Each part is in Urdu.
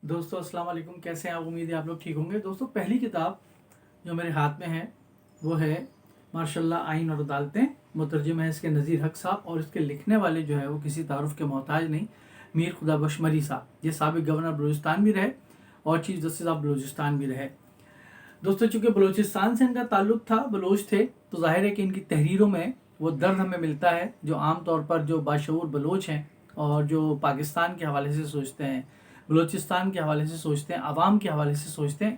دوستو السلام علیکم، کیسے ہیں آپ؟ امید ہے آپ لوگ ٹھیک ہوں گے۔ دوستو پہلی کتاب جو میرے ہاتھ میں ہے وہ ہے ماشاء اللہ آئین اور عدالتیں، مترجم ہے اس کے نذیر حق صاحب، اور اس کے لکھنے والے جو ہے وہ کسی تعارف کے محتاج نہیں، میر خدا بخش مری صاحب۔ یہ سابق گورنر بلوچستان بھی رہے اور چیف جسٹس آف بلوچستان بھی رہے۔ دوستو چونکہ بلوچستان سے ان کا تعلق تھا، بلوچ تھے، تو ظاہر ہے کہ ان کی تحریروں میں وہ درد ہمیں ملتا ہے جو عام طور پر جو باشعور بلوچ ہیں اور جو پاکستان کے حوالے سے سوچتے ہیں، بلوچستان کے حوالے سے سوچتے ہیں، عوام کے حوالے سے سوچتے ہیں،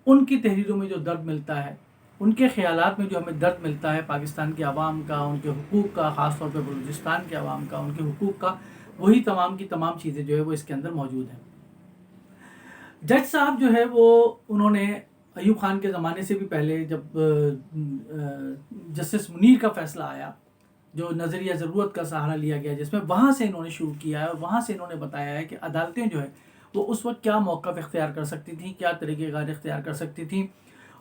ان کی تحریروں میں جو درد ملتا ہے، ان کے خیالات میں جو ہمیں درد ملتا ہے پاکستان کے عوام کا، ان کے حقوق کا، خاص طور پہ بلوچستان کے عوام کا، ان کے حقوق کا، وہی تمام کی تمام چیزیں جو ہے وہ اس کے اندر موجود ہیں۔ جج صاحب جو ہے وہ انہوں نے ایوب خان کے زمانے سے بھی پہلے، جب جسٹس منیر کا فیصلہ آیا، جو نظریہ ضرورت کا سہارا لیا گیا، جس میں وہاں سے انہوں نے شروع کیا ہے اور وہاں سے انہوں نے بتایا ہے کہ عدالتیں جو ہے وہ اس وقت کیا موقف اختیار کر سکتی تھیں، کیا طریقہ کار اختیار کر سکتی تھیں۔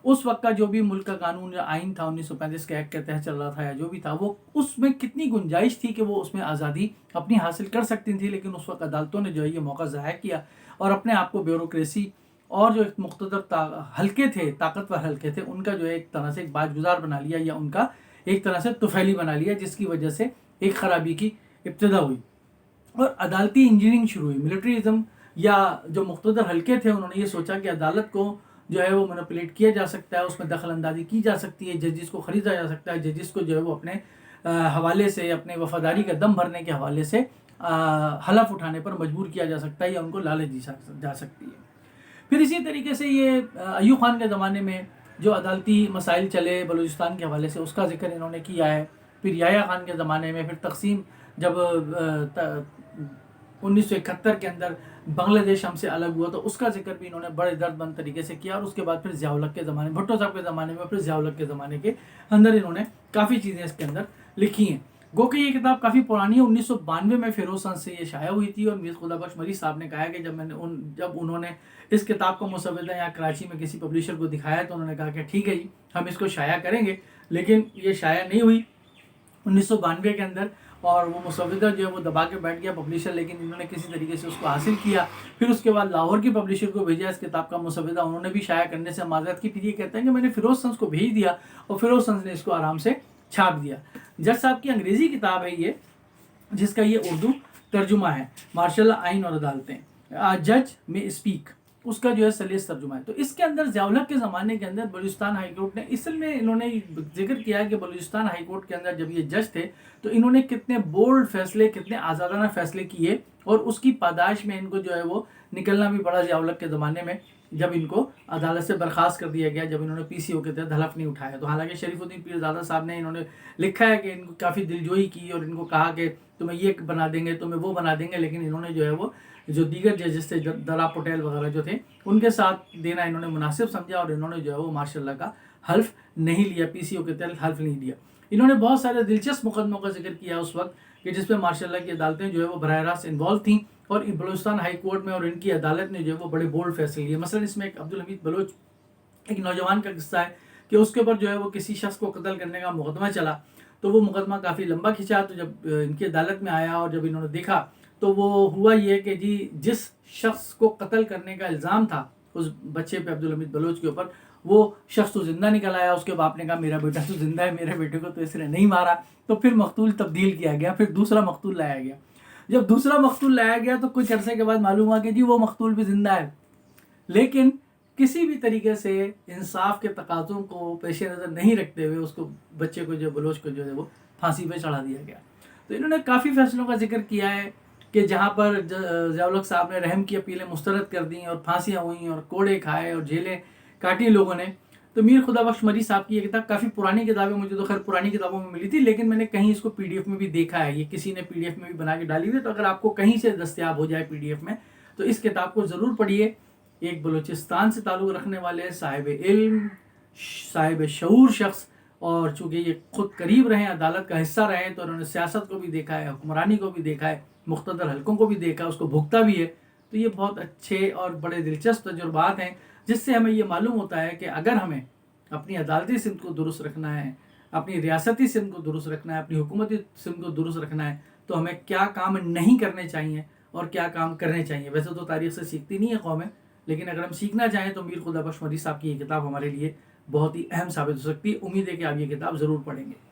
اس وقت کا جو بھی ملک کا قانون یا آئین تھا 1935 کے ایکٹ کے تحت چل رہا تھا یا جو بھی تھا، وہ اس میں کتنی گنجائش تھی کہ وہ اس میں آزادی اپنی حاصل کر سکتی تھیں، لیکن اس وقت عدالتوں نے جو ہے یہ موقع ضائع کیا اور اپنے آپ کو بیوروکریسی اور جو ایک مقتدر حلقے تھے، طاقتور حلقے تھے، ان کا جو ہے ایک طرح سے ایک باج گزار بنا لیا یا ان کا ایک طرح سے طفیلی بنا لیا، جس کی وجہ سے ایک خرابی کی ابتدا ہوئی اور عدالتی انجینئرنگ شروع ہوئی۔ ملٹریزم یا جو مقتدر حلقے تھے انہوں نے یہ سوچا کہ عدالت کو جو ہے وہ مینپولیٹ کیا جا سکتا ہے، اس میں دخل اندازی کی جا سکتی ہے، ججز کو خریدا جا سکتا ہے، ججز کو جو ہے وہ اپنے حوالے سے، اپنے وفاداری کا دم بھرنے کے حوالے سے حلف اٹھانے پر مجبور کیا جا سکتا ہے یا ان کو لالچ دی جا سکتی ہے۔ پھر اسی طریقے سے یہ ایوب خان کے زمانے میں جو عدالتی مسائل چلے بلوچستان کے حوالے سے، اس کا ذکر انہوں نے کیا ہے۔ پھر یحییٰ خان کے زمانے میں، پھر تقسیم جب 1971 کے اندر بنگلہ دیش ہم سے الگ ہوا تو اس کا ذکر بھی انہوں نے بڑے درد مند طریقے سے کیا، اور اس کے بعد پھر ضیاء الحق کے زمانے، بھٹو صاحب کے زمانے میں، پھر ضیاء الحق کے زمانے کے اندر انہوں نے کافی چیزیں اس کے اندر لکھی ہیں۔ گو کہ یہ کتاب کافی پرانی ہے، 1992 میں فیروز سنز سے یہ شائع ہوئی تھی، اور میر خدا بخش مری صاحب نے کہا ہے کہ جب انہوں نے اس کتاب کو مسودہ یا کراچی میں کسی پبلشر کو دکھایا تو انہوں نے کہا کہ ٹھیک ہے جی، ہم اس کو شائع کریں گے، لیکن یہ شائع نہیں ہوئی 1992 کے اندر، اور وہ مسودہ جو ہے وہ دبا کے بیٹھ گیا پبلشر، لیکن انہوں نے کسی طریقے سے اس کو حاصل کیا۔ پھر اس کے بعد لاہور کی پبلشر کو بھیجا اس کتاب کا مسودہ، انہوں نے بھی شائع کرنے سے معذرت کی۔ پھر یہ کہتے ہیں کہ میں نے فیروز سنز کو بھیج دیا اور فیروز سنز نے اس کو آرام سے چھاپ دیا۔ جج صاحب کی انگریزی کتاب ہے یہ، جس کا یہ اردو ترجمہ ہے، ماشاء اللہ آئین اور عدالتیں، جج میں اسپیک، اس کا جو ہے سلیس ترجمہ ہے۔ تو اس کے اندر ضیاء الحق کے زمانے کے اندر بلوچستان ہائی کورٹ نے، اصل میں انہوں نے ذکر کیا کہ بلوچستان ہائی کورٹ کے اندر جب یہ جج تھے تو انہوں نے کتنے بولڈ فیصلے، کتنے آزادانہ فیصلے کیے، اور اس کی پاداش میں ان کو جو ہے وہ نکلنا بھی پڑا ضیاء الحق کے زمانے میں، جب ان کو عدالت سے برخاست کر دیا گیا، جب انہوں نے پی سی او کے تحت حلف نہیں اٹھایا۔ تو حالانکہ شریف الدین پیرزادہ صاحب نے انہوں نے لکھا ہے کہ ان کو کافی دلجوئی کی اور ان کو کہا کہ تمہیں یہ بنا دیں گے، تمہیں وہ بنا دیں گے، لیکن انہوں نے جو ہے وہ جو دیگر ججز تھے، درا پٹیل وغیرہ جو تھے، ان کے ساتھ دینا انہوں نے مناسب سمجھا، اور انہوں نے جو ہے وہ ماشاء اللہ کا حلف نہیں لیا، پی سی او کے تحت حلف نہیں لیا۔ انہوں نے بہت سارے دلچسپ مقدموں کا ذکر کیا اس وقت کہ جس میں ماشاء اللہ کی عدالتیں جو ہے وہ براہ راست انوالو تھیں، اور بلوچستان ہائی کورٹ میں اور ان کی عدالت نے جو ہے وہ بڑے بولڈ فیصلے لیے۔ مثلا اس میں ایک عبدالحمید بلوچ، ایک نوجوان کا قصہ ہے کہ اس کے اوپر جو ہے وہ کسی شخص کو قتل کرنے کا مقدمہ چلا، تو وہ مقدمہ کافی لمبا کھینچا، تو جب ان کی عدالت میں آیا اور جب انہوں نے دیکھا تو وہ ہوا یہ کہ جی جس شخص کو قتل کرنے کا الزام تھا اس بچے پہ، عبدالحمید بلوچ کے اوپر، وہ شخص تو زندہ نکل آیا۔ اس کے باپ نے کہا میرا بیٹا تو زندہ ہے، میرے بیٹے کو تو اس نے نہیں مارا، تو پھر مقتول تبدیل کیا گیا، پھر دوسرا مقتول لایا گیا۔ جب دوسرا مقتول لایا گیا تو کچھ عرصے کے بعد معلوم ہوا کہ جی وہ مقتول بھی زندہ ہے، لیکن کسی بھی طریقے سے انصاف کے تقاضوں کو پیش نظر نہیں رکھتے ہوئے اس کو، بچے کو جو بلوچ کو جو ہے وہ پھانسی پہ چڑھا دیا گیا۔ تو انہوں نے کافی فیصلوں کا ذکر کیا ہے کہ جہاں پر ضیاء الحق صاحب نے رحم کی اپیلیں مسترد کر دیں اور پھانسیاں ہوئیں اور کوڑے کھائے اور جیلیں کاٹی لوگوں نے۔ تو میر خدا بخش مری صاحب کی یہ کتاب کافی پرانی کتاب ہے، مجھے تو خیر پرانی کتابوں میں ملی تھی، لیکن میں نے کہیں اس کو پی ڈی ایف میں بھی دیکھا ہے، یہ کسی نے پی ڈی ایف میں بھی بنا کے ڈالی ہوئی ہے، تو اگر آپ کو کہیں سے دستیاب ہو جائے پی ڈی ایف میں تو اس کتاب کو ضرور پڑھیے۔ ایک بلوچستان سے تعلق رکھنے والے صاحب علم، صاحب شعور شخص، اور چونکہ یہ خود قریب رہے، عدالت کا حصہ رہے، تو انہوں نے سیاست کو بھی دیکھا ہے، حکمرانی کو بھی دیکھا ہے، مقتدر حلقوں کو بھی دیکھا، اس کو بھگتا بھی ہے۔ تو یہ بہت اچھے اور بڑے دلچسپ تجربات ہیں، جس سے ہمیں یہ معلوم ہوتا ہے کہ اگر ہمیں اپنی عدالتی سمت کو درست رکھنا ہے، اپنی ریاستی سمت کو درست رکھنا ہے، اپنی حکومتی سمت کو درست رکھنا ہے، تو ہمیں کیا کام نہیں کرنے چاہیے اور کیا کام کرنے چاہیے. ویسے تو تاریخ سے سیکھتی نہیں ہے قومیں, لیکن اگر ہم سیکھنا چاہیں تو میر خدا بخش مری صاحب کی یہ کتاب ہمارے لیے بہت ہی اہم ثابت ہو سکتی ہے. امید ہے کہ آپ یہ کتاب ضرور پڑھیں گے.